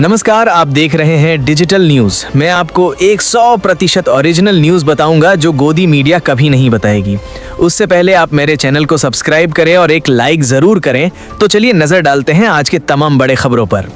नमस्कार, आप देख रहे हैं डिजिटल न्यूज। मैं आपको 100% ओरिजिनल न्यूज बताऊंगा जो गोदी मीडिया कभी नहीं बताएगी। उससे पहले आप मेरे चैनल को सब्सक्राइब करें और एक लाइक जरूर करें। तो चलिए नजर डालते हैं आज के तमाम बड़े खबरों पर।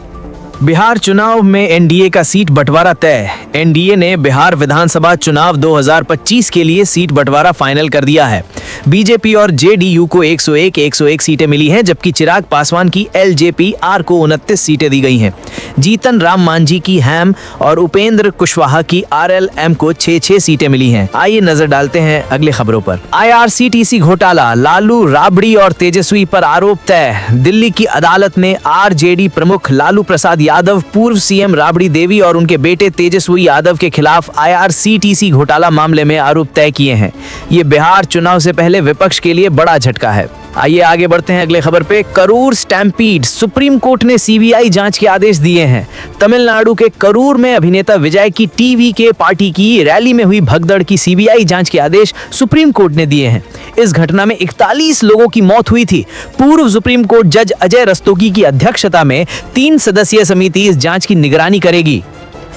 बिहार चुनाव में एनडीए का सीट बंटवारा तय। एनडीए ने बिहार विधानसभा चुनाव 2025 के लिए सीट बंटवारा फाइनल कर दिया है। बीजेपी और जेडीयू को 101 सीटें मिली हैं, जबकि चिराग पासवान की एलजेपी आर को 29 सीटें दी गई हैं। जीतन राम मांझी की हैम और उपेंद्र कुशवाहा की आरएलएम को 6 सीटें मिली हैं। आइए नजर डालते हैं अगले खबरों पर। आईआरसीटीसी घोटाला, लालू राबड़ी और तेजस्वी पर आरोप तय। दिल्ली की अदालत ने आरजेडी प्रमुख लालू प्रसाद यादव, पूर्व सीएम राबड़ी देवी और उनके बेटे तेजस्वी यादव के खिलाफ आईआरसीटीसी घोटाला मामले में आरोप तय किए हैं। ये बिहार चुनाव से पहले विपक्ष के लिए बड़ा झटका है। आइए आगे बढ़ते हैं अगले खबर पे। करूर स्टैम्पीड, सुप्रीम कोर्ट ने सीबीआई जांच के आदेश दिए हैं। तमिलनाडु के करूर में अभिनेता विजय की टीवी के पार्टी की रैली में हुई भगदड़ की सीबीआई जांच के आदेश सुप्रीम कोर्ट ने दिए हैं। इस घटना में 41 लोगों की मौत हुई थी। पूर्व सुप्रीम कोर्ट जज अजय रस्तोगी की अध्यक्षता में 3 सदस्यीय समिति इस जांच की निगरानी करेगी।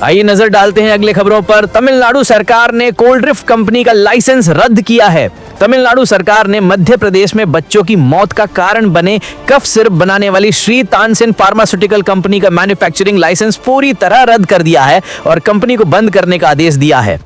आइए नजर डालते हैं अगले खबरों पर। तमिलनाडु सरकार ने कोल्ड्रिफ्ट कंपनी का लाइसेंस रद्द किया है। तमिलनाडु सरकार ने मध्य प्रदेश में बच्चों की मौत का कारण बने कफ सिरप बनाने वाली श्री तानसेन फार्मास्यूटिकल कंपनी का मैन्युफैक्चरिंग लाइसेंस पूरी तरह रद्द कर दिया है और कंपनी को बंद करने का आदेश दिया है।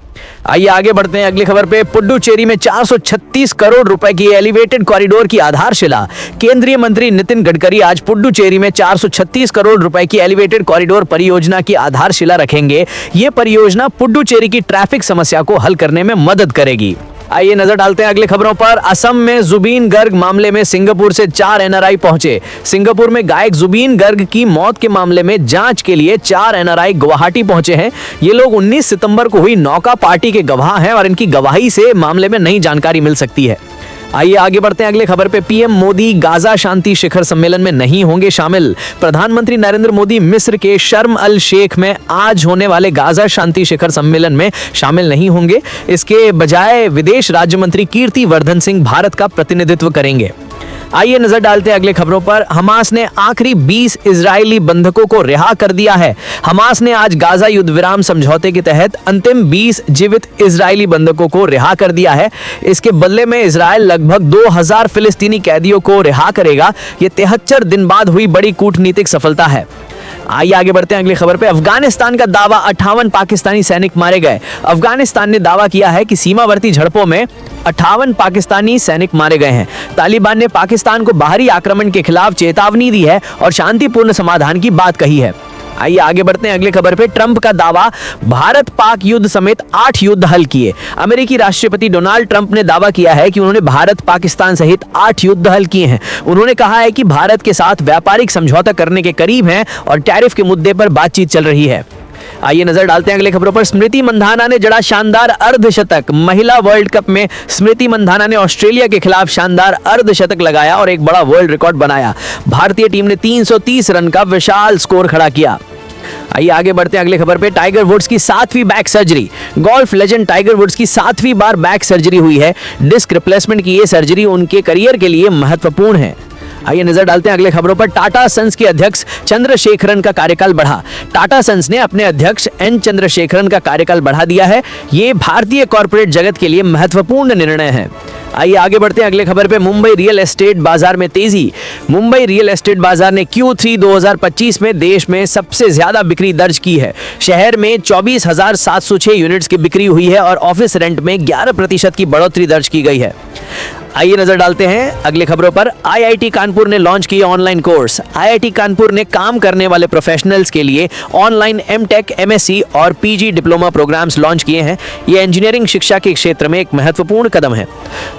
आइए आगे बढ़ते हैं अगली खबर पे। पुडुचेरी में 436 करोड़ रुपए की एलिवेटेड कॉरिडोर की आधारशिला। केंद्रीय मंत्री नितिन गडकरी आज पुडुचेरी में 436 करोड़ रुपए की एलिवेटेड कॉरिडोर परियोजना की आधारशिला रखेंगे। ये परियोजना पुडुचेरी की ट्रैफिक समस्या को हल करने में मदद करेगी। आइए नजर डालते हैं अगले खबरों पर। असम में जुबीन गर्ग मामले में सिंगापुर से 4 एनआरआई पहुंचे। सिंगापुर में गायक जुबीन गर्ग की मौत के मामले में जांच के लिए 4 एनआरआई गुवाहाटी पहुंचे हैं। ये लोग 19 सितंबर को हुई नौका पार्टी के गवाह हैं और इनकी गवाही से मामले में नई जानकारी मिल सकती है। आइए आगे बढ़ते हैं अगले खबर पे। पीएम मोदी गाजा शांति शिखर सम्मेलन में नहीं होंगे शामिल। प्रधानमंत्री नरेंद्र मोदी मिस्र के शर्म अल शेख में आज होने वाले गाजा शांति शिखर सम्मेलन में शामिल नहीं होंगे। इसके बजाय विदेश राज्य मंत्री कीर्ति वर्धन सिंह भारत का प्रतिनिधित्व करेंगे। आइए नजर डालते हैं अगले खबरों पर। हमास ने आखिरी 20 इजरायली बंधकों को रिहा कर दिया है। हमास ने आज गाजा युद्ध विराम समझौते के तहत अंतिम 20 जीवित इजरायली बंधकों को रिहा कर दिया है। इसके बदले में इजरायल लगभग 2000 फिलिस्तीनी कैदियों को रिहा करेगा। ये 73 दिन बाद हुई बड़ी कूटनीतिक सफलता है। आइए आगे बढ़ते हैं अगली खबर पे। अफगानिस्तान का दावा, 58 पाकिस्तानी सैनिक मारे गए। अफगानिस्तान ने दावा किया है कि सीमावर्ती झड़पों में 58 पाकिस्तानी सैनिक मारे गए हैं। तालिबान ने पाकिस्तान को बाहरी आक्रमण के खिलाफ चेतावनी दी है और शांतिपूर्ण समाधान की बात कही है। आइए आगे बढ़ते हैं अगले खबर पे। ट्रंप का दावा, भारत पाक युद्ध समेत 8 युद्ध हल किए। अमेरिकी राष्ट्रपति डोनाल्ड ट्रंप ने दावा किया है कि उन्होंने भारत पाकिस्तान सहित 8 युद्ध हल किए हैं। उन्होंने कहा है कि भारत के साथ व्यापारिक समझौता करने के करीब हैं और टैरिफ के मुद्दे पर बातचीत चल रही है। आइए नजर डालते हैं अगले खबरों पर। स्मृति मंधाना ने जड़ा शानदार अर्धशतक। महिला वर्ल्ड कप में स्मृति मंधाना ने ऑस्ट्रेलिया के खिलाफ शानदार अर्धशतक लगाया और एक बड़ा वर्ल्ड रिकॉर्ड बनाया। भारतीय टीम ने 330 रन का विशाल स्कोर खड़ा किया। आइए आगे बढ़ते हैं अगले खबर पे। टाइगर वुड्स की 7वीं back surgery. Golf legend Tiger Woods की 7वीं बार बैक सर्जरी हुई है। डिस्क रिप्लेसमेंट की ये सर्जरी उनके करियर के लिए महत्वपूर्ण है। आइए नजर डालते हैं अगले खबरों पर। टाटा सन्स के अध्यक्ष चंद्रशेखरन का कार्यकाल बढ़ा। टाटा सन्स ने अपने अध्यक्ष एन चंद्रशेखरन का कार्यकाल बढ़ा दिया है। ये भारतीय कॉर्पोरेट जगत के लिए महत्वपूर्ण निर्णय है। आइए आगे बढ़ते हैं अगले खबर पे। मुंबई रियल एस्टेट बाजार में तेजी। मुंबई रियल एस्टेट बाजार ने Q3 2025 में देश में सबसे ज्यादा बिक्री दर्ज की है। शहर में 24,706 यूनिट्स की बिक्री हुई है और ऑफिस रेंट में 11% की बढ़ोतरी दर्ज की गई है। आइए नजर डालते हैं अगले खबरों पर। आईआईटी कानपुर ने लॉन्च किया ऑनलाइन कोर्स। आईआईटी कानपुर ने काम करने वाले प्रोफेशनल्स के लिए ऑनलाइन एमटेक, एमएससी और पीजी डिप्लोमा प्रोग्राम्स लॉन्च किए हैं। ये इंजीनियरिंग शिक्षा के क्षेत्र में एक महत्वपूर्ण कदम है।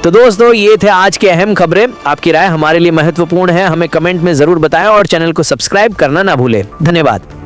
तो दोस्तों, ये थे आज के अहम खबरें। आपकी राय हमारे लिए महत्वपूर्ण है, हमें कमेंट में जरूर बताएं और चैनल को सब्सक्राइब करना ना भूलें। धन्यवाद।